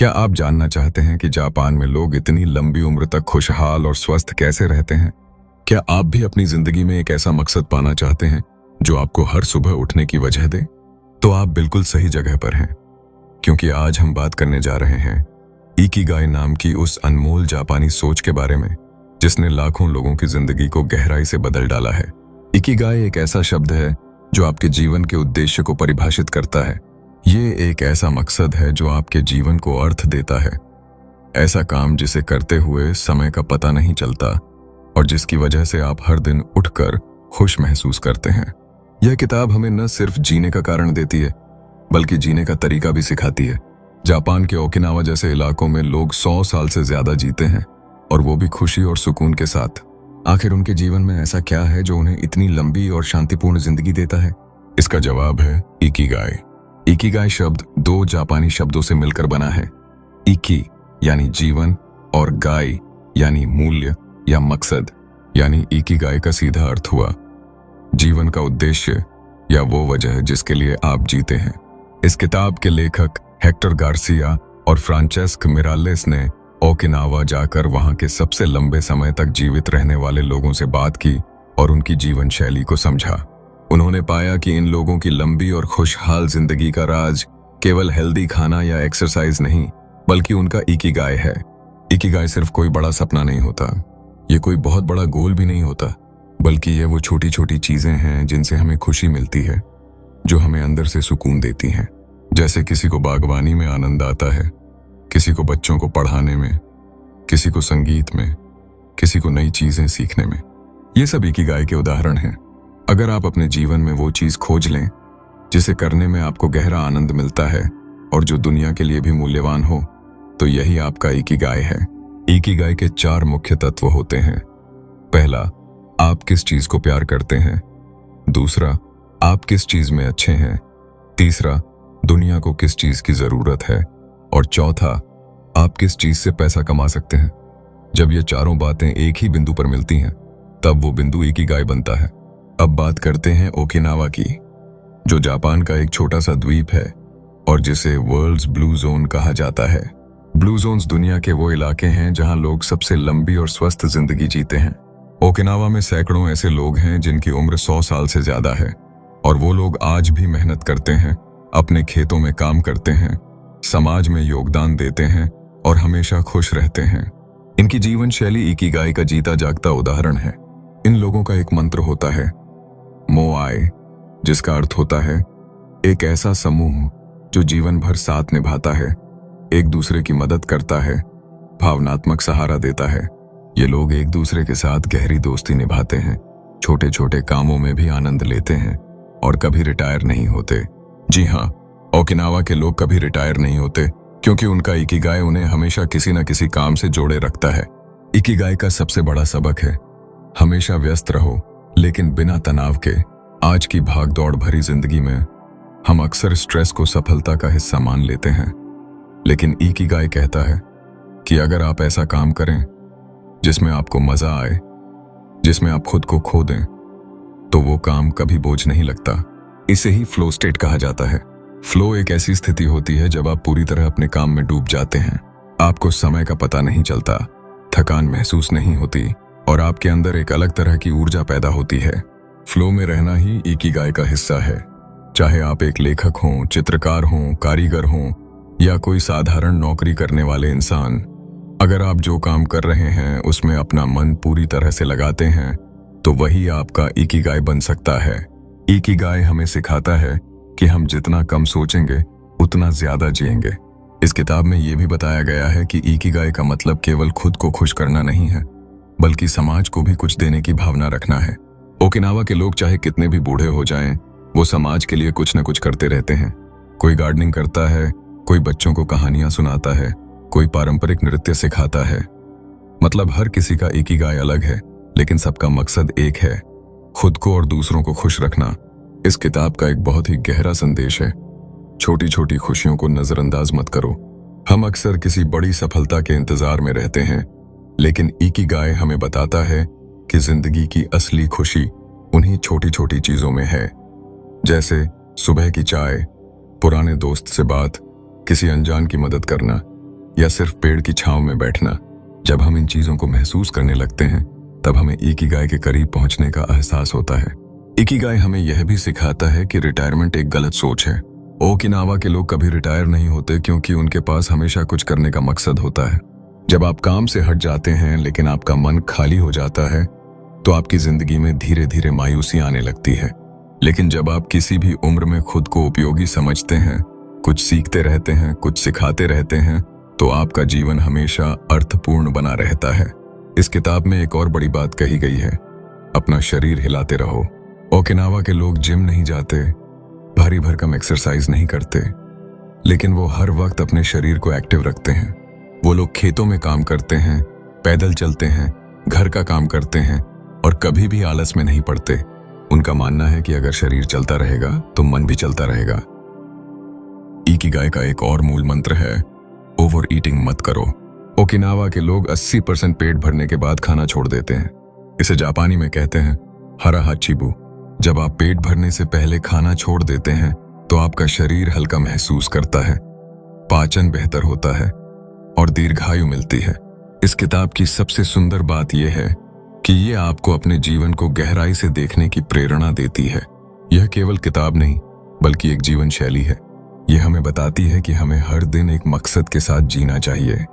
क्या आप जानना चाहते हैं कि जापान में लोग इतनी लंबी उम्र तक खुशहाल और स्वस्थ कैसे रहते हैं? क्या आप भी अपनी जिंदगी में एक ऐसा मकसद पाना चाहते हैं जो आपको हर सुबह उठने की वजह दे? तो आप बिल्कुल सही जगह पर हैं, क्योंकि आज हम बात करने जा रहे हैं इकिगाई नाम की उस अनमोल जापानी सोच के बारे में जिसने लाखों लोगों की जिंदगी को गहराई से बदल डाला है। इकिगाई एक ऐसा शब्द है जो आपके जीवन के उद्देश्य को परिभाषित करता है। ये एक ऐसा मकसद है जो आपके जीवन को अर्थ देता है, ऐसा काम जिसे करते हुए समय का पता नहीं चलता और जिसकी वजह से आप हर दिन उठकर खुश महसूस करते हैं। यह किताब हमें न सिर्फ जीने का कारण देती है बल्कि जीने का तरीका भी सिखाती है। जापान के ओकिनावा जैसे इलाकों में लोग 100 साल से ज्यादा जीते हैं, और वो भी खुशी और सुकून के साथ। आखिर उनके जीवन में ऐसा क्या है जो उन्हें इतनी लंबी और शांतिपूर्ण जिंदगी देता है? इसका जवाब है इकिगाई। इकिगाई शब्द दो जापानी शब्दों से मिलकर बना है। इकी यानी जीवन और गाई यानी मूल्य या मकसद, यानी इकिगाई का सीधा अर्थ हुआ जीवन का उद्देश्य या वो वजह जिसके लिए आप जीते हैं। इस किताब के लेखक हेक्टर गार्सिया और फ्रांचेस्क मिरालेस ने ओकिनावा जाकर वहां के सबसे लंबे समय तक जीवित रहने वाले लोगों से बात की और उनकी जीवन शैली को समझा। उन्होंने पाया कि इन लोगों की लंबी और खुशहाल जिंदगी का राज केवल हेल्दी खाना या एक्सरसाइज नहीं, बल्कि उनका इकिगाई है। इकिगाई सिर्फ कोई बड़ा सपना नहीं होता, ये कोई बहुत बड़ा गोल भी नहीं होता, बल्कि ये वो छोटी छोटी चीजें हैं जिनसे हमें खुशी मिलती है, जो हमें अंदर से सुकून देती हैं। जैसे किसी को बागवानी में आनंद आता है, किसी को बच्चों को पढ़ाने में, किसी को संगीत में, किसी को नई चीजें सीखने में। ये सब इकिगाई के उदाहरण हैं। अगर आप अपने जीवन में वो चीज खोज लें जिसे करने में आपको गहरा आनंद मिलता है और जो दुनिया के लिए भी मूल्यवान हो, तो यही आपका इकिगाई है। इकिगाई के 4 मुख्य तत्व होते हैं। पहला, आप किस चीज को प्यार करते हैं। दूसरा, आप किस चीज में अच्छे हैं। तीसरा, दुनिया को किस चीज की जरूरत है। और चौथा, आप किस चीज से पैसा कमा सकते हैं। जब ये चारों बातें एक ही बिंदु पर मिलती हैं, तब वो बिंदु इकिगाई बनता है। अब बात करते हैं ओकिनावा की, जो जापान का एक छोटा सा द्वीप है और जिसे वर्ल्ड्स ब्लू जोन कहा जाता है। ब्लू जोन्स दुनिया के वो इलाके हैं जहां लोग सबसे लंबी और स्वस्थ जिंदगी जीते हैं। ओकिनावा में सैकड़ों ऐसे लोग हैं जिनकी उम्र 100 साल से ज्यादा है, और वो लोग आज भी मेहनत करते हैं, अपने खेतों में काम करते हैं, समाज में योगदान देते हैं और हमेशा खुश रहते हैं। इनकी जीवन शैली इकिगाई का जीता जागता उदाहरण है। इन लोगों का एक मंत्र होता है, मोआई, जिसका अर्थ होता है एक ऐसा समूह जो जीवन भर साथ निभाता है, एक दूसरे की मदद करता है, भावनात्मक सहारा देता है। ये लोग एक दूसरे के साथ गहरी दोस्ती निभाते हैं, छोटे छोटे कामों में भी आनंद लेते हैं और कभी रिटायर नहीं होते। जी हाँ, ओकिनावा के लोग कभी रिटायर नहीं होते, क्योंकि उनका इकिगाई उन्हें हमेशा किसी न किसी काम से जोड़े रखता है। इकिगाई का सबसे बड़ा सबक है, हमेशा व्यस्त रहो लेकिन बिना तनाव के। आज की भाग दौड़ भरी जिंदगी में हम अक्सर स्ट्रेस को सफलता का हिस्सा मान लेते हैं, लेकिन इकिगाई कहता है कि अगर आप ऐसा काम करें जिसमें आपको मजा आए, जिसमें आप खुद को खो दें, तो वो काम कभी बोझ नहीं लगता। इसे ही फ्लो स्टेट कहा जाता है। फ्लो एक ऐसी स्थिति होती है जब आप पूरी तरह अपने काम में डूब जाते हैं। आपको समय का पता नहीं चलता, थकान महसूस नहीं होती और आपके अंदर एक अलग तरह की ऊर्जा पैदा होती है। फ्लो में रहना ही इकिगाई का हिस्सा है। चाहे आप एक लेखक हों, चित्रकार हों, कारीगर हों या कोई साधारण नौकरी करने वाले इंसान, अगर आप जो काम कर रहे हैं उसमें अपना मन पूरी तरह से लगाते हैं, तो वही आपका इकिगाई बन सकता है। इकिगाई हमें सिखाता है कि हम जितना कम सोचेंगे उतना ज्यादा जिएंगे। इस किताब में यह भी बताया गया है कि इकिगाई का मतलब केवल खुद को खुश करना नहीं है, बल्कि समाज को भी कुछ देने की भावना रखना है। ओकिनावा के लोग चाहे कितने भी बूढ़े हो जाएं, वो समाज के लिए कुछ न कुछ करते रहते हैं। कोई गार्डनिंग करता है, कोई बच्चों को कहानियां सुनाता है, कोई पारंपरिक नृत्य सिखाता है। मतलब हर किसी का इकिगाई अलग है, लेकिन सबका मकसद एक है, खुद को और दूसरों को खुश रखना। इस किताब का एक बहुत ही गहरा संदेश है, छोटी छोटी खुशियों को नजरअंदाज मत करो। हम अक्सर किसी बड़ी सफलता के इंतजार में रहते हैं, लेकिन इकिगाई हमें बताता है कि जिंदगी की असली खुशी उन्हीं छोटी छोटी चीजों में है। जैसे सुबह की चाय, पुराने दोस्त से बात, किसी अनजान की मदद करना या सिर्फ पेड़ की छांव में बैठना। जब हम इन चीजों को महसूस करने लगते हैं तब हमें इकिगाई के करीब पहुंचने का एहसास होता है। इकिगाई हमें यह भी सिखाता है कि रिटायरमेंट एक गलत सोच है। ओकिनावा के लोग कभी रिटायर नहीं होते क्योंकि उनके पास हमेशा कुछ करने का मकसद होता है। जब आप काम से हट जाते हैं लेकिन आपका मन खाली हो जाता है तो आपकी जिंदगी में धीरे धीरे मायूसी आने लगती है। लेकिन जब आप किसी भी उम्र में खुद को उपयोगी समझते हैं, कुछ सीखते रहते हैं, कुछ सिखाते रहते हैं, तो आपका जीवन हमेशा अर्थपूर्ण बना रहता है। इस किताब में एक और बड़ी बात कही गई है, अपना शरीर हिलाते रहो। ओकिनावा के लोग जिम नहीं जाते, भारी भरकम एक्सरसाइज नहीं करते, लेकिन वो हर वक्त अपने शरीर को एक्टिव रखते हैं। वो लोग खेतों में काम करते हैं, पैदल चलते हैं, घर का काम करते हैं और कभी भी आलस में नहीं पड़ते। उनका मानना है कि अगर शरीर चलता रहेगा तो मन भी चलता रहेगा। इकिगाई का एक और मूल मंत्र है, ओवर ईटिंग मत करो। ओकिनावा के लोग 80% पेट भरने के बाद खाना छोड़ देते हैं। इसे जापानी में कहते हैं हरा हाचिबू। जब आप पेट भरने से पहले खाना छोड़ देते हैं तो आपका शरीर हल्का महसूस करता है, पाचन बेहतर होता है और दीर्घायु मिलती है। इस किताब की सबसे सुंदर बात यह है कि ये आपको अपने जीवन को गहराई से देखने की प्रेरणा देती है। यह केवल किताब नहीं बल्कि एक जीवन शैली है। यह हमें बताती है कि हमें हर दिन एक मकसद के साथ जीना चाहिए,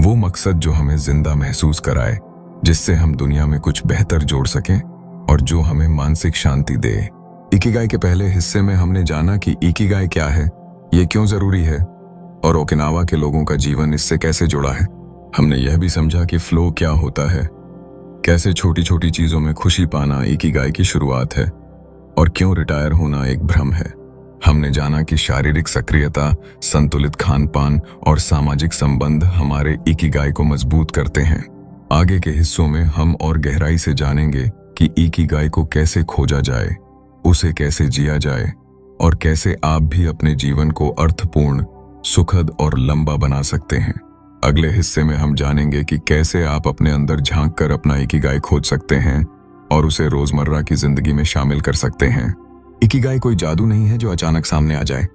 वो मकसद जो हमें जिंदा महसूस कराए, जिससे हम दुनिया में कुछ बेहतर जोड़ सकें और जो हमें मानसिक शांति दे। इकिगाई के पहले हिस्से में हमने जाना कि इकिगाई क्या है, ये क्यों जरूरी है और ओकिनावा के लोगों का जीवन इससे कैसे जुड़ा है। हमने यह भी समझा कि फ्लो क्या होता है, कैसे छोटी छोटी चीजों में खुशी पाना इकिगाई की शुरुआत है और क्यों रिटायर होना एक भ्रम है। हमने जाना कि शारीरिक सक्रियता, संतुलित खान-पान और सामाजिक संबंध हमारे इकिगाई को मजबूत करते हैं। आगे के हिस्सों में हम और गहराई से जानेंगे कि इकिगाई को कैसे खोजा जाए, उसे कैसे जिया जाए और कैसे आप भी अपने जीवन को अर्थपूर्ण, सुखद और लंबा बना सकते हैं। अगले हिस्से में हम जानेंगे कि कैसे आप अपने अंदर झांक कर अपना इकिगाई खोज सकते हैं और उसे रोजमर्रा की जिंदगी में शामिल कर सकते हैं। इकिगाई कोई जादू नहीं है जो अचानक सामने आ जाए।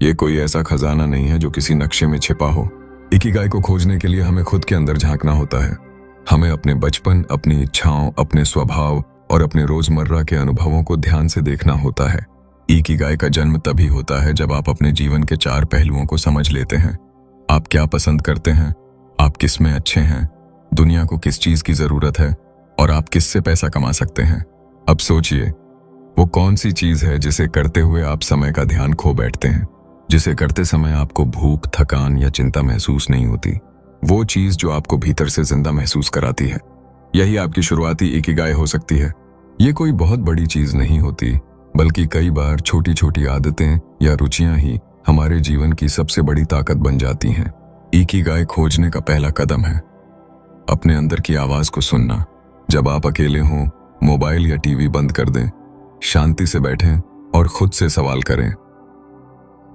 ये कोई ऐसा खजाना नहीं है जो किसी नक्शे में छिपा हो। इकिगाई को खोजने के लिए हमें खुद के अंदर झांकना होता है। हमें अपने बचपन, अपनी इच्छाओं, अपने स्वभाव और अपने रोजमर्रा के अनुभवों को ध्यान से देखना होता है। इकिगाई का जन्म तभी होता है जब आप अपने जीवन के 4 पहलुओं को समझ लेते हैं। आप क्या पसंद करते हैं, आप किस में अच्छे हैं, दुनिया को किस चीज की जरूरत है और आप किससे पैसा कमा सकते हैं। अब सोचिए, वो कौन सी चीज है जिसे करते हुए आप समय का ध्यान खो बैठते हैं, जिसे करते समय आपको भूख, थकान या चिंता महसूस नहीं होती। वो चीज जो आपको भीतर से जिंदा महसूस कराती है। यही आपकी शुरुआती इकिगाई हो सकती है। ये कोई बहुत बड़ी चीज नहीं होती, बल्कि कई बार छोटी छोटी आदतें या रुचियां ही हमारे जीवन की सबसे बड़ी ताकत बन जाती हैं। इकिगाई खोजने का पहला कदम है अपने अंदर की आवाज को सुनना। जब आप अकेले हों, मोबाइल या टीवी बंद कर दें, शांति से बैठें और खुद से सवाल करें,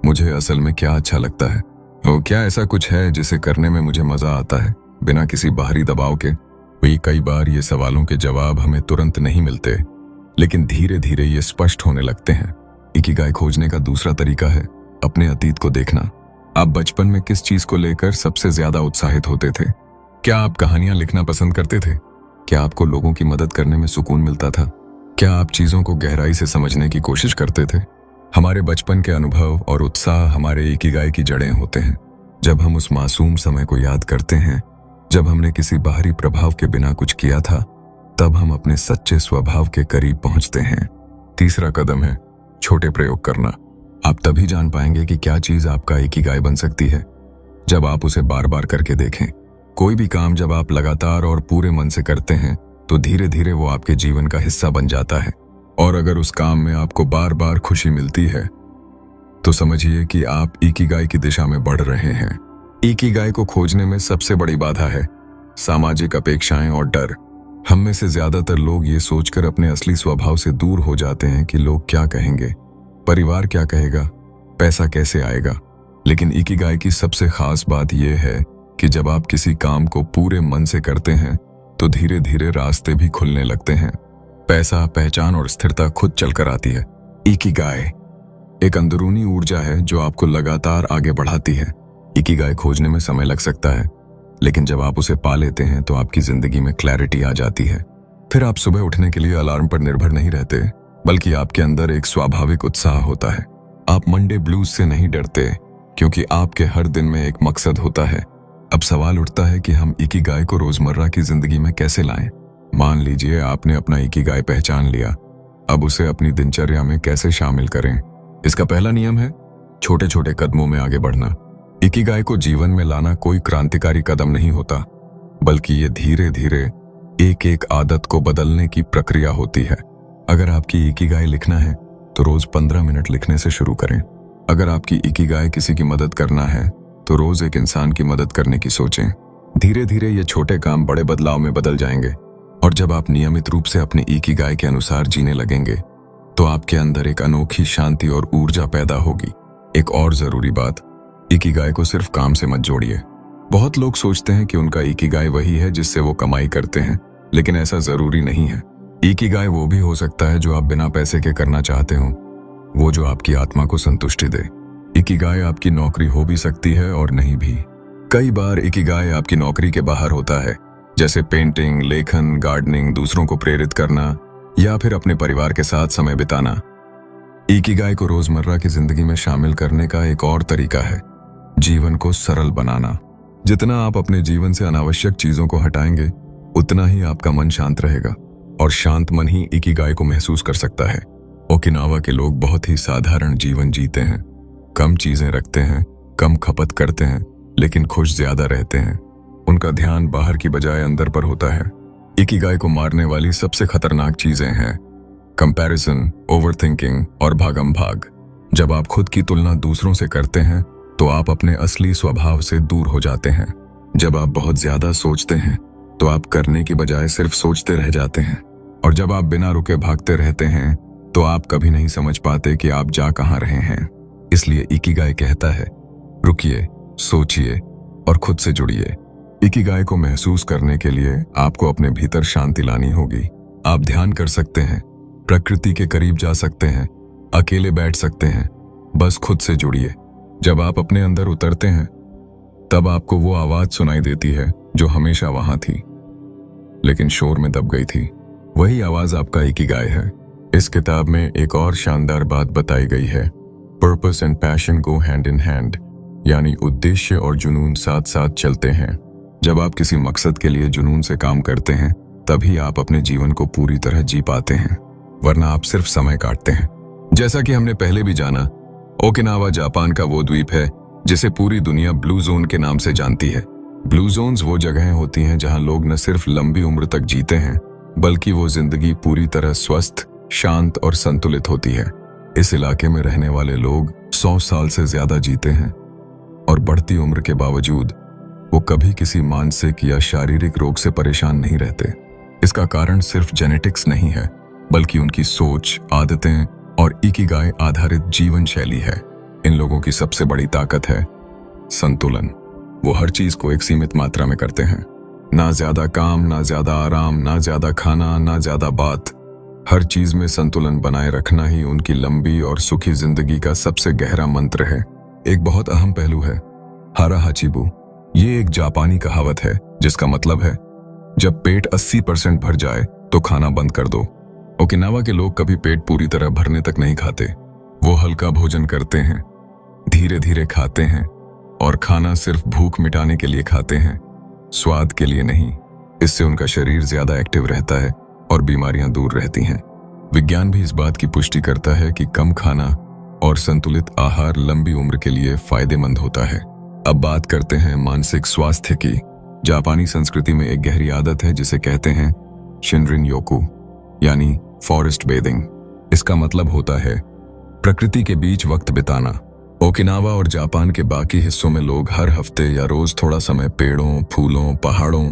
मुझे असल में क्या अच्छा लगता है और क्या ऐसा कुछ है जिसे करने में मुझे मजा आता है, बिना किसी बाहरी दबाव के। कई बार ये सवालों के जवाब हमें तुरंत नहीं मिलते, लेकिन धीरे धीरे ये स्पष्ट होने लगते हैं। इकिगाई खोजने का दूसरा तरीका है अपने अतीत को देखना। आप बचपन में किस चीज को लेकर सबसे ज्यादा उत्साहित होते थे? क्या आप कहानियां लिखना पसंद करते थे? क्या आपको लोगों की मदद करने में सुकून मिलता था? क्या आप चीजों को गहराई से समझने की कोशिश करते थे? हमारे बचपन के अनुभव और उत्साह हमारे इकिगाई की जड़ें होते हैं। जब हम उस मासूम समय को याद करते हैं, जब हमने किसी बाहरी प्रभाव के बिना कुछ किया था, तब हम अपने सच्चे स्वभाव के करीब पहुंचते हैं। तीसरा कदम है छोटे प्रयोग करना। आप तभी जान पाएंगे कि क्या चीज आपका इकिगाई बन सकती है जब आप उसे बार बार करके देखें। कोई भी काम जब आप लगातार और पूरे मन से करते हैं तो धीरे धीरे वो आपके जीवन का हिस्सा बन जाता है। और अगर उस काम में आपको बार बार खुशी मिलती है तो समझिए कि आप इकिगाई की दिशा में बढ़ रहे हैं। इकिगाई को खोजने में सबसे बड़ी बाधा है सामाजिक अपेक्षाएं और डर। हम में से ज्यादातर लोग ये सोचकर अपने असली स्वभाव से दूर हो जाते हैं कि लोग क्या कहेंगे, परिवार क्या कहेगा, पैसा कैसे आएगा। लेकिन इकिगाई की सबसे खास बात यह है कि जब आप किसी काम को पूरे मन से करते हैं तो धीरे धीरे रास्ते भी खुलने लगते हैं। पैसा, पहचान और स्थिरता खुद चलकर आती है। इकिगाई एक अंदरूनी ऊर्जा है जो आपको लगातार आगे बढ़ाती है। इकिगाई खोजने में समय लग सकता है, लेकिन जब आप उसे पा लेते हैं तो आपकी जिंदगी में क्लैरिटी आ जाती है। फिर आप सुबह उठने के लिए अलार्म पर निर्भर नहीं रहते, बल्कि आपके अंदर एक स्वाभाविक उत्साह होता है। आप मंडे ब्लूज से नहीं डरते, क्योंकि आपके हर दिन में एक मकसद होता है। अब सवाल उठता है कि हम इकिगाई को रोजमर्रा की जिंदगी में कैसे लाएं? मान लीजिए आपने अपना इकिगाई पहचान लिया, अब उसे अपनी दिनचर्या में कैसे शामिल करें? इसका पहला नियम है छोटे छोटे कदमों में आगे बढ़ना। इकिगाई को जीवन में लाना कोई क्रांतिकारी कदम नहीं होता, बल्कि ये धीरे धीरे एक एक आदत को बदलने की प्रक्रिया होती है। अगर आपकी इकिगाई लिखना है तो रोज 15 मिनट लिखने से शुरू करें। अगर आपकी इकिगाई किसी की मदद करना है तो रोज एक इंसान की मदद करने की सोचें। धीरे धीरे ये छोटे काम बड़े बदलाव में बदल जाएंगे, और जब आप नियमित रूप से अपनी इकिगाई के अनुसार जीने लगेंगे तो आपके अंदर एक अनोखी शांति और ऊर्जा पैदा होगी। एक और जरूरी बात, इकिगाई को सिर्फ काम से मत जोड़िए। बहुत लोग सोचते हैं कि उनका इकिगाई वही है जिससे वो कमाई करते हैं, लेकिन ऐसा जरूरी नहीं है। इकिगाई वो भी हो सकता है जो आप बिना पैसे के करना चाहते हो, वो जो आपकी आत्मा को संतुष्टि दे। इकिगाई आपकी नौकरी हो भी सकती है और नहीं भी। कई बार इकिगाई आपकी नौकरी के बाहर होता है, जैसे पेंटिंग, लेखन, गार्डनिंग, दूसरों को प्रेरित करना या फिर अपने परिवार के साथ समय बिताना। इकिगाई को रोजमर्रा की जिंदगी में शामिल करने का एक और तरीका है जीवन को सरल बनाना। जितना आप अपने जीवन से अनावश्यक चीजों को हटाएंगे, उतना ही आपका मन शांत रहेगा, और शांत मन ही इकिगाई को महसूस कर सकता है। ओकिनावा के लोग बहुत ही साधारण जीवन जीते हैं, कम चीजें रखते हैं, कम खपत करते हैं, लेकिन खुश ज्यादा रहते हैं। उनका ध्यान बाहर की बजाय अंदर पर होता है। इकिगाई को मारने वाली सबसे खतरनाक चीजें हैं कंपैरिजन, ओवरथिंकिंग और भागम भाग। जब आप खुद की तुलना दूसरों से करते हैं तो आप अपने असली स्वभाव से दूर हो जाते हैं। जब आप बहुत ज्यादा सोचते हैं तो आप करने की बजाय सिर्फ सोचते रह जाते हैं, और जब आप बिना रुके भागते रहते हैं तो आप कभी नहीं समझ पाते कि आप जा कहां रहे हैं। इसलिए इकिगाई कहता है, रुकिए, सोचिए और खुद से जुड़िए। इकिगाई को महसूस करने के लिए आपको अपने भीतर शांति लानी होगी। आप ध्यान कर सकते हैं, प्रकृति के करीब जा सकते हैं, अकेले बैठ सकते हैं, बस खुद से जुड़िए। जब आप अपने अंदर उतरते हैं तब आपको वो आवाज सुनाई देती है जो हमेशा वहां थी, लेकिन शोर में दब गई थी। वही आवाज आपका इकिगाई है। इस किताब में एक और शानदार बात बताई गई है, purpose and passion go hand in hand, यानी उद्देश्य और जुनून साथ साथ चलते हैं। जब आप किसी मकसद के लिए जुनून से काम करते हैं तभी आप अपने जीवन को पूरी तरह जी पाते हैं, वरना आप सिर्फ समय काटते हैं। जैसा कि हमने पहले भी जाना, ओकिनावा जापान का वो द्वीप है जिसे पूरी दुनिया ब्लू जोन के नाम से जानती है। ब्लू जोन्स वो जगहें होती हैं जहां लोग न सिर्फ लंबी उम्र तक जीते हैं, बल्कि वो जिंदगी पूरी तरह स्वस्थ, शांत और संतुलित होती है। इस इलाके में रहने वाले लोग 100 साल से ज्यादा जीते हैं, और बढ़ती उम्र के बावजूद वो कभी किसी मानसिक या शारीरिक रोग से परेशान नहीं रहते। इसका कारण सिर्फ जेनेटिक्स नहीं है, बल्कि उनकी सोच, आदतें और इकिगाई आधारित जीवन शैली है। इन लोगों की सबसे बड़ी ताकत है संतुलन। वो हर चीज को एक सीमित मात्रा में करते हैं, ना ज्यादा काम, ना ज्यादा आराम, ना ज्यादा खाना, ना ज्यादा बात। हर चीज में संतुलन बनाए रखना ही उनकी लंबी और सुखी जिंदगी का सबसे गहरा मंत्र है। एक बहुत अहम पहलू है हारा हाचिबू। ये एक जापानी कहावत है जिसका मतलब है जब पेट 80% भर जाए तो खाना बंद कर दो। ओकिनावा के लोग कभी पेट पूरी तरह भरने तक नहीं खाते। वो हल्का भोजन करते हैं, धीरे धीरे खाते हैं, और खाना सिर्फ भूख मिटाने के लिए खाते हैं, स्वाद के लिए नहीं। इससे उनका शरीर ज्यादा एक्टिव रहता है और बीमारियां दूर रहती हैं। विज्ञान भी इस बात की पुष्टि करता है कि कम खाना और संतुलित आहार लंबी उम्र के लिए फायदेमंद होता है। अब बात करते हैं मानसिक स्वास्थ्य की। जापानी संस्कृति में एक गहरी आदत है जिसे कहते हैं शिनरिन योकू, यानी फॉरेस्ट बेदिंग। इसका मतलब होता है प्रकृति के बीच वक्त बिताना। ओकिनावा और जापान के बाकी हिस्सों में लोग हर हफ्ते या रोज थोड़ा समय पेड़ों, फूलों, पहाड़ों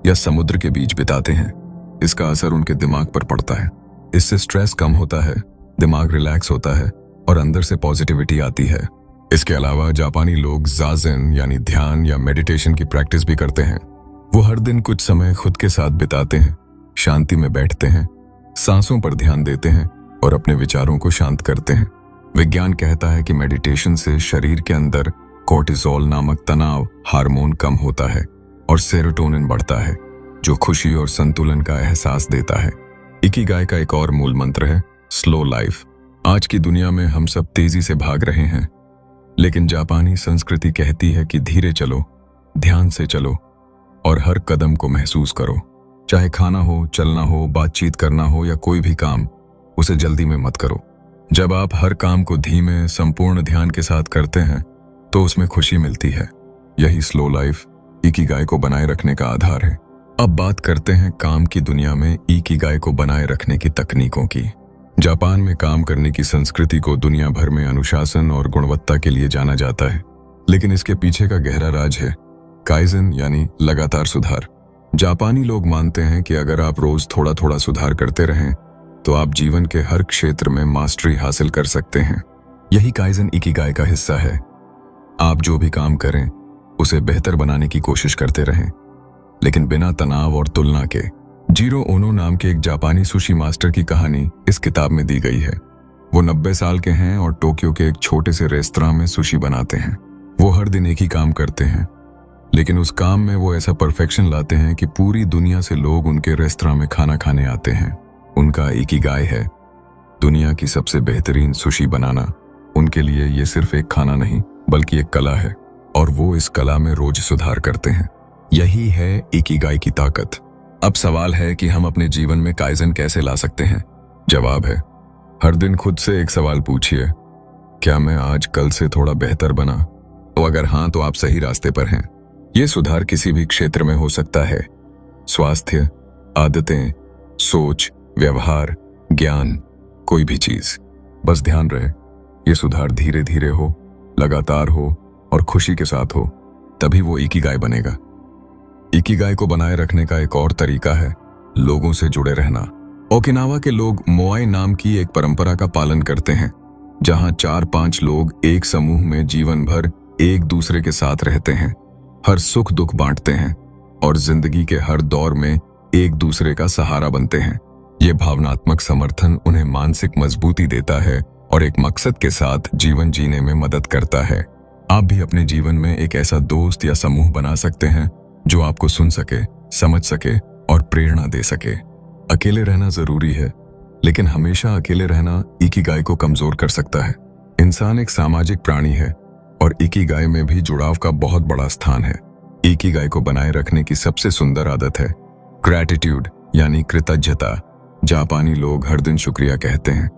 या समुद्र के बीच बिताते हैं। इसका असर उनके दिमाग पर पड़ता है। इससे स्ट्रेस कम होता है, दिमाग रिलैक्स होता है और अंदर से पॉजिटिविटी आती है। इसके अलावा जापानी लोग जाज़ेन यानी ध्यान या मेडिटेशन की प्रैक्टिस भी करते हैं। वो हर दिन कुछ समय खुद के साथ बिताते हैं, शांति में बैठते हैं, सांसों पर ध्यान देते हैं और अपने विचारों को शांत करते हैं। विज्ञान कहता है कि मेडिटेशन से शरीर के अंदर कोर्टिसोल नामक तनाव हार्मोन कम होता है और सेरोटोनिन बढ़ता है, जो खुशी और संतुलन का एहसास देता है। इकिगाई का एक और मूल मंत्र है स्लो लाइफ। आज की दुनिया में हम सब तेजी से भाग रहे हैं, लेकिन जापानी संस्कृति कहती है कि धीरे चलो, ध्यान से चलो और हर कदम को महसूस करो। चाहे खाना हो, चलना हो, बातचीत करना हो या कोई भी काम, उसे जल्दी में मत करो। जब आप हर काम को धीमे, संपूर्ण ध्यान के साथ करते हैं तो उसमें खुशी मिलती है। यही स्लो लाइफ इकिगाई को बनाए रखने का आधार है। अब बात करते हैं काम की दुनिया में इकिगाई को बनाए रखने की तकनीकों की। जापान में काम करने की संस्कृति को दुनिया भर में अनुशासन और गुणवत्ता के लिए जाना जाता है, लेकिन इसके पीछे का गहरा राज है काइजन, यानी लगातार सुधार। जापानी लोग मानते हैं कि अगर आप रोज थोड़ा थोड़ा सुधार करते रहें तो आप जीवन के हर क्षेत्र में मास्टरी हासिल कर सकते हैं। यही काइजन इकिगाई का हिस्सा है। आप जो भी काम करें उसे बेहतर बनाने की कोशिश करते रहें, लेकिन बिना तनाव और तुलना के। जीरो ओनो नाम के एक जापानी सुशी मास्टर की कहानी इस किताब में दी गई है। वो 90 साल के हैं और टोक्यो के एक छोटे से रेस्तरां में सुशी बनाते हैं। वो हर दिन एक ही काम करते हैं, लेकिन उस काम में वो ऐसा परफेक्शन लाते हैं कि पूरी दुनिया से लोग उनके रेस्तरां में खाना खाने आते हैं। उनका इकिगाई है दुनिया की सबसे बेहतरीन सुशी बनाना। उनके लिए ये सिर्फ एक खाना नहीं, बल्कि एक कला है, और वो इस कला में रोज सुधार करते हैं। यही है इकिगाई की ताकत। अब सवाल है कि हम अपने जीवन में काइजन कैसे ला सकते हैं। जवाब है, हर दिन खुद से एक सवाल पूछिए, क्या मैं आज कल से थोड़ा बेहतर बना? तो अगर हाँ, तो आप सही रास्ते पर हैं। ये सुधार किसी भी क्षेत्र में हो सकता है, स्वास्थ्य, आदतें, सोच, व्यवहार, ज्ञान, कोई भी चीज। बस ध्यान रहे ये सुधार धीरे धीरे हो, लगातार हो और खुशी के साथ हो, तभी वो इकिगाई बनेगा। इकिगाई को बनाए रखने का एक और तरीका है लोगों से जुड़े रहना। ओकिनावा के लोग मोआई नाम की एक परंपरा का पालन करते हैं, जहां 4-5 लोग एक समूह में जीवन भर एक दूसरे के साथ रहते हैं, हर सुख दुख बांटते हैं और जिंदगी के हर दौर में एक दूसरे का सहारा बनते हैं। ये भावनात्मक समर्थन उन्हें मानसिक मजबूती देता है और एक मकसद के साथ जीवन जीने में मदद करता है। आप भी अपने जीवन में एक ऐसा दोस्त या समूह बना सकते हैं जो आपको सुन सके, समझ सके और प्रेरणा दे सके। अकेले रहना जरूरी है, लेकिन हमेशा अकेले रहना इकिगाई को कमजोर कर सकता है। इंसान एक सामाजिक प्राणी है और इकिगाई में भी जुड़ाव का बहुत बड़ा स्थान है। इकिगाई को बनाए रखने की सबसे सुंदर आदत है ग्रैटिट्यूड, यानी कृतज्ञता। जापानी लोग हर दिन शुक्रिया कहते हैं,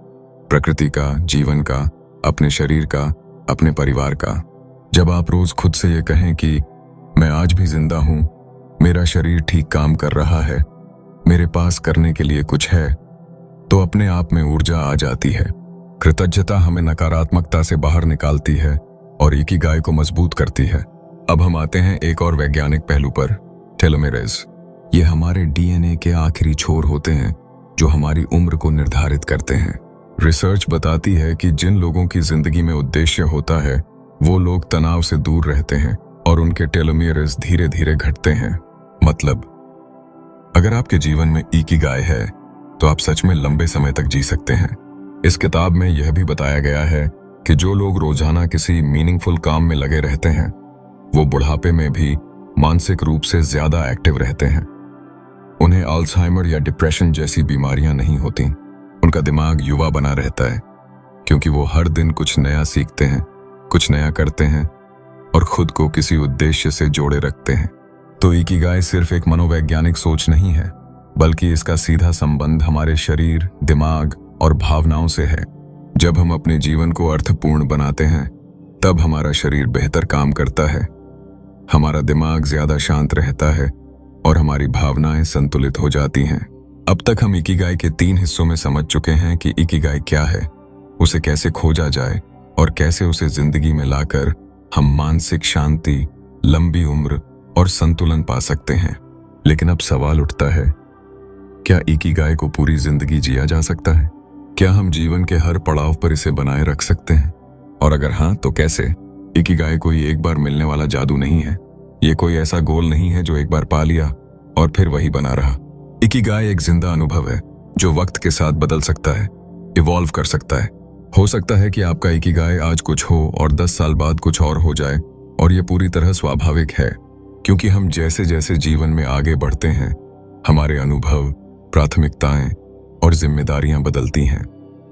प्रकृति का, जीवन का, अपने शरीर का, अपने परिवार का। जब आप रोज खुद से ये कहें कि मैं आज भी जिंदा हूं, मेरा शरीर ठीक काम कर रहा है, मेरे पास करने के लिए कुछ है, तो अपने आप में ऊर्जा आ जाती है। कृतज्ञता हमें नकारात्मकता से बाहर निकालती है और इकिगाई को मजबूत करती है। अब हम आते हैं एक और वैज्ञानिक पहलू पर, टेलोमेरेज। ये हमारे डीएनए के आखिरी छोर होते हैं जो हमारी उम्र को निर्धारित करते हैं। रिसर्च बताती है कि जिन लोगों की जिंदगी में उद्देश्य होता है वो लोग तनाव से दूर रहते हैं और उनके टेलोमेरेज धीरे धीरे घटते हैं। मतलब, अगर आपके जीवन में इकिगाई है तो आप सच में लंबे समय तक जी सकते हैं। इस किताब में यह भी बताया गया है कि जो लोग रोजाना किसी मीनिंगफुल काम में लगे रहते हैं वो बुढ़ापे में भी मानसिक रूप से ज्यादा एक्टिव रहते हैं। उन्हें अल्जाइमर या डिप्रेशन जैसी बीमारियां नहीं होती। उनका दिमाग युवा बना रहता है क्योंकि वो हर दिन कुछ नया सीखते हैं, कुछ नया करते हैं और खुद को किसी उद्देश्य से जोड़े रखते हैं। तो इकिगाई सिर्फ एक मनोवैज्ञानिक सोच नहीं है, बल्कि इसका सीधा संबंध हमारे शरीर, दिमाग और भावनाओं से है। जब हम अपने जीवन को अर्थपूर्ण बनाते हैं तब हमारा शरीर बेहतर काम करता है, हमारा दिमाग ज्यादा शांत रहता है और हमारी भावनाएं संतुलित हो जाती हैं। अब तक हम इकिगाई के 3 हिस्सों में समझ चुके हैं कि इकिगाई क्या है, उसे कैसे खोजा जाए और कैसे उसे जिंदगी में लाकर हम मानसिक शांति, लंबी उम्र और संतुलन पा सकते हैं। लेकिन अब सवाल उठता है, क्या इकिगाई को पूरी जिंदगी जिया जा सकता है? क्या हम जीवन के हर पड़ाव पर इसे बनाए रख सकते हैं? और अगर हाँ, तो कैसे? इकिगाई कोई एक बार मिलने वाला जादू नहीं है। ये कोई ऐसा गोल नहीं है जो एक बार पा लिया और फिर वही बना रहा। इकिगाई एक जिंदा अनुभव है जो वक्त के साथ बदल सकता है, इवॉल्व कर सकता है। हो सकता है कि आपका इकिगाई आज कुछ हो और 10 साल बाद कुछ और हो जाए, और ये पूरी तरह स्वाभाविक है, क्योंकि हम जैसे जैसे जीवन में आगे बढ़ते हैं, हमारे अनुभव, प्राथमिकताएं और जिम्मेदारियां बदलती हैं।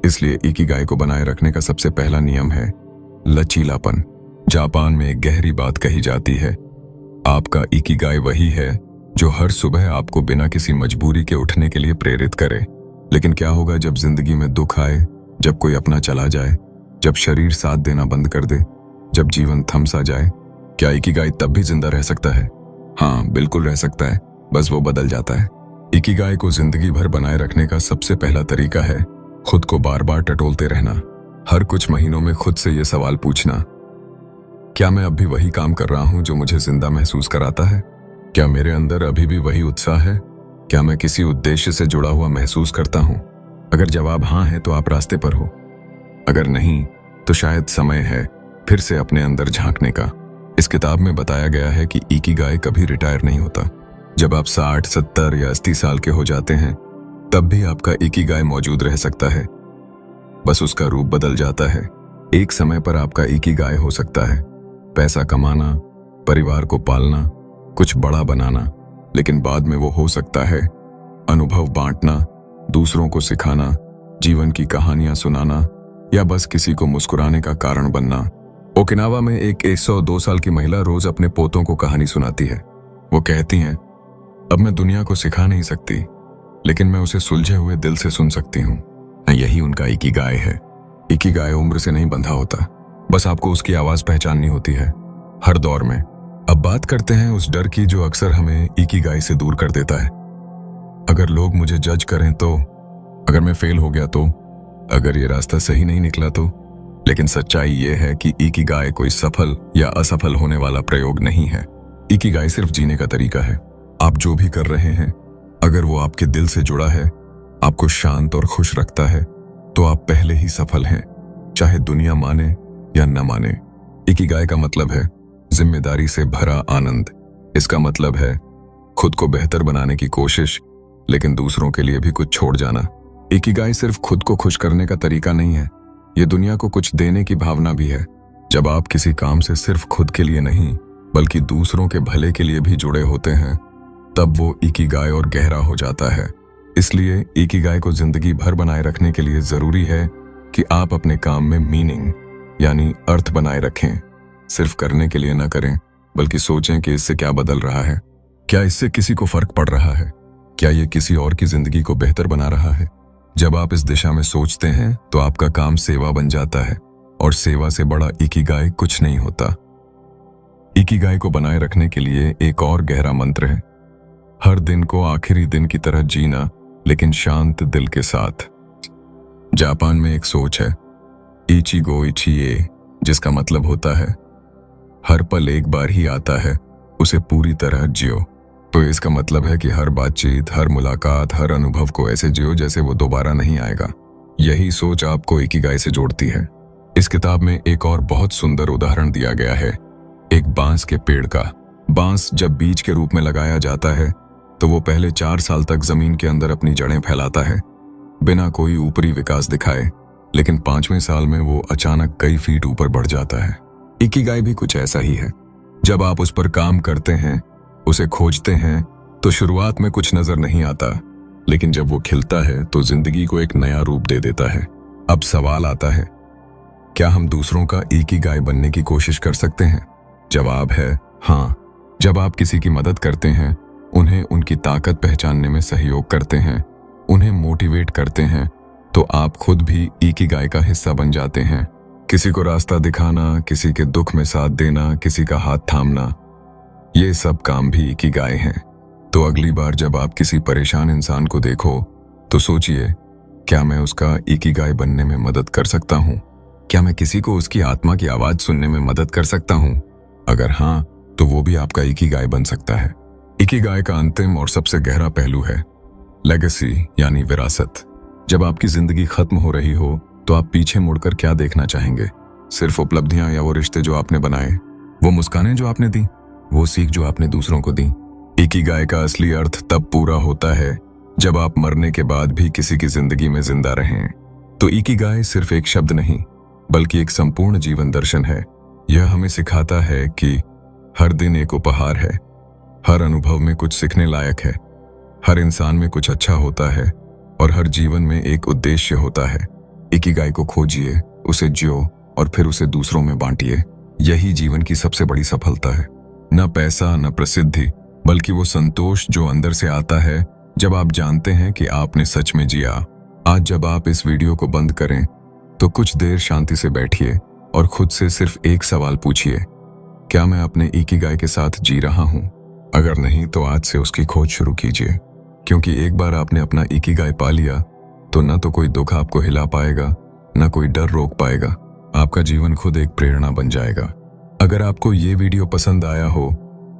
इसलिए इकिगाई को बनाए रखने का सबसे पहला नियम है लचीलापन। जापान में एक गहरी बात कही जाती है, आपका इकिगाई वही है जो हर सुबह आपको बिना किसी मजबूरी के उठने के लिए प्रेरित करे। लेकिन क्या होगा जब जिंदगी में दुख आए, जब कोई अपना चला जाए, जब शरीर साथ देना बंद कर दे, जब जीवन थम सा जाए? क्या इकिगाई तब भी जिंदा रह सकता है? हाँ, बिल्कुल रह सकता है, बस वो बदल जाता है। इकिगाई को जिंदगी भर बनाए रखने का सबसे पहला तरीका है खुद को बार बार टटोलते रहना। हर कुछ महीनों में खुद से ये सवाल पूछना, क्या मैं अब भी वही काम कर रहा हूं जो मुझे जिंदा महसूस कराता है? क्या मेरे अंदर अभी भी वही उत्साह है? क्या मैं किसी उद्देश्य से जुड़ा हुआ महसूस करता हूं? अगर जवाब हाँ है तो आप रास्ते पर हो, अगर नहीं तो शायद समय है फिर से अपने अंदर झांकने का। इस किताब में बताया गया है कि इकिगाई कभी रिटायर नहीं होता। जब आप 60, 70 या 80 साल के हो जाते हैं, तब भी आपका इकिगाई मौजूद रह सकता है, बस उसका रूप बदल जाता है। एक समय पर आपका इकिगाई हो सकता है पैसा कमाना, परिवार को पालना, कुछ बड़ा बनाना, लेकिन बाद में वो हो सकता है अनुभव बांटना, दूसरों को सिखाना, जीवन की कहानियां सुनाना या बस किसी को मुस्कुराने का कारण बनना। ओकिनावा में एक 102 साल की महिला रोज अपने पोतों को कहानी सुनाती है। वो कहती हैं, अब मैं दुनिया को सिखा नहीं सकती, लेकिन मैं उसे सुलझे हुए दिल से सुन सकती हूँ। यही उनका इकिगाई है। इकिगाई उम्र से नहीं बंधा होता, बस आपको उसकी आवाज पहचाननी होती है हर दौर में। अब बात करते हैं उस डर की जो अक्सर हमें इकिगाई से दूर कर देता है। अगर लोग मुझे जज करें तो, अगर मैं फेल हो गया तो, अगर ये रास्ता सही नहीं निकला तो। लेकिन सच्चाई ये है कि इकिगाई कोई सफल या असफल होने वाला प्रयोग नहीं है। इकिगाई सिर्फ जीने का तरीका है। आप जो भी कर रहे हैं, अगर वो आपके दिल से जुड़ा है, आपको शांत और खुश रखता है, तो आप पहले ही सफल हैं, चाहे दुनिया माने या न माने। इकिगाई का मतलब है जिम्मेदारी से भरा आनंद। इसका मतलब है खुद को बेहतर बनाने की कोशिश, लेकिन दूसरों के लिए भी कुछ छोड़ जाना। इकिगाई सिर्फ खुद को खुश करने का तरीका नहीं है, ये दुनिया को कुछ देने की भावना भी है। जब आप किसी काम से सिर्फ खुद के लिए नहीं, बल्कि दूसरों के भले के लिए भी जुड़े होते हैं, तब वो इकिगाई और गहरा हो जाता है। इसलिए इकिगाई को जिंदगी भर बनाए रखने के लिए जरूरी है कि आप अपने काम में मीनिंग यानी अर्थ बनाए रखें। सिर्फ करने के लिए न करें, बल्कि सोचें कि इससे क्या बदल रहा है, क्या इससे किसी को फर्क पड़ रहा है, क्या ये किसी और की जिंदगी को बेहतर बना रहा है। जब आप इस दिशा में सोचते हैं तो आपका काम सेवा बन जाता है, और सेवा से बड़ा इकिगाई कुछ नहीं होता। इकिगाई को बनाए रखने के लिए एक और गहरा मंत्र है, हर दिन को आखिरी दिन की तरह जीना, लेकिन शांत दिल के साथ। जापान में एक सोच है इचिगो इचिए, जिसका मतलब होता है हर पल एक बार ही आता है, उसे पूरी तरह जियो। तो इसका मतलब है कि हर बातचीत, हर मुलाकात, हर अनुभव को ऐसे जियो जैसे वो दोबारा नहीं आएगा। यही सोच आपको इकिगाई से जोड़ती है। इस किताब में एक और बहुत सुंदर उदाहरण दिया गया है, एक बांस के पेड़ का। बांस जब बीज के रूप में लगाया जाता है तो वो पहले 4 साल तक जमीन के अंदर अपनी जड़ें फैलाता है, बिना कोई ऊपरी विकास दिखाए, लेकिन 5वें साल में वो अचानक कई फीट ऊपर बढ़ जाता है। इकिगाई भी कुछ ऐसा ही है। जब आप उस पर काम करते हैं, उसे खोजते हैं, तो शुरुआत में कुछ नजर नहीं आता, लेकिन जब वो खिलता है तो जिंदगी को एक नया रूप दे देता है। अब सवाल आता है, क्या हम दूसरों का इकिगाई बनने की कोशिश कर सकते हैं? जवाब है हाँ। जब आप किसी की मदद करते हैं, उन्हें उनकी ताकत पहचानने में सहयोग करते हैं, उन्हें मोटिवेट करते हैं, तो आप खुद भी इकिगाई का हिस्सा बन जाते हैं। किसी को रास्ता दिखाना, किसी के दुख में साथ देना, किसी का हाथ थामना, ये सब काम भी इकिगाई हैं। तो अगली बार जब आप किसी परेशान इंसान को देखो तो सोचिए, क्या मैं उसका इकिगाई बनने में मदद कर सकता हूँ? क्या मैं किसी को उसकी आत्मा की आवाज सुनने में मदद कर सकता हूँ? अगर हाँ, तो वो भी आपका इकिगाई बन सकता है। इकिगाई का अंतिम और सबसे गहरा पहलू है लेगेसी यानी विरासत। जब आपकी जिंदगी खत्म हो रही हो तो आप पीछे मुड़कर क्या देखना चाहेंगे? सिर्फ उपलब्धियां या वो रिश्ते जो आपने बनाए, वो मुस्कानें जो आपने दी, वो सीख जो आपने दूसरों को दी? इकिगाई का असली अर्थ तब पूरा होता है जब आप मरने के बाद भी किसी की जिंदगी में जिंदा रहें। तो इकिगाई सिर्फ एक शब्द नहीं, बल्कि एक संपूर्ण जीवन दर्शन है। यह हमें सिखाता है कि हर दिन एक उपहार है, हर अनुभव में कुछ सीखने लायक है, हर इंसान में कुछ अच्छा होता है और हर जीवन में एक उद्देश्य होता है। इकिगाई को खोजिए, उसे जियो और फिर उसे दूसरों में बांटिए। यही जीवन की सबसे बड़ी सफलता है। न पैसा, न प्रसिद्धि, बल्कि वो संतोष जो अंदर से आता है जब आप जानते हैं कि आपने सच में जिया। आज जब आप इस वीडियो को बंद करें तो कुछ देर शांति से बैठिए और खुद से सिर्फ एक सवाल पूछिए, क्या मैं अपने इकिगाई के साथ जी रहा हूं? अगर नहीं तो आज से उसकी खोज शुरू कीजिए, क्योंकि एक बार आपने अपना इकिगाई पा लिया तो न तो कोई दुख आपको हिला पाएगा, न कोई डर रोक पाएगा। आपका जीवन खुद एक प्रेरणा बन जाएगा। अगर आपको ये वीडियो पसंद आया हो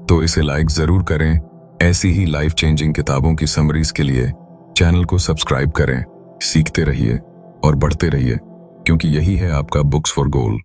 तो इसे लाइक जरूर करें। ऐसी ही लाइफ चेंजिंग किताबों की समरीज के लिए चैनल को सब्सक्राइब करें। सीखते रहिए और बढ़ते रहिए, क्योंकि यही है आपका बुक्स फॉर गोल।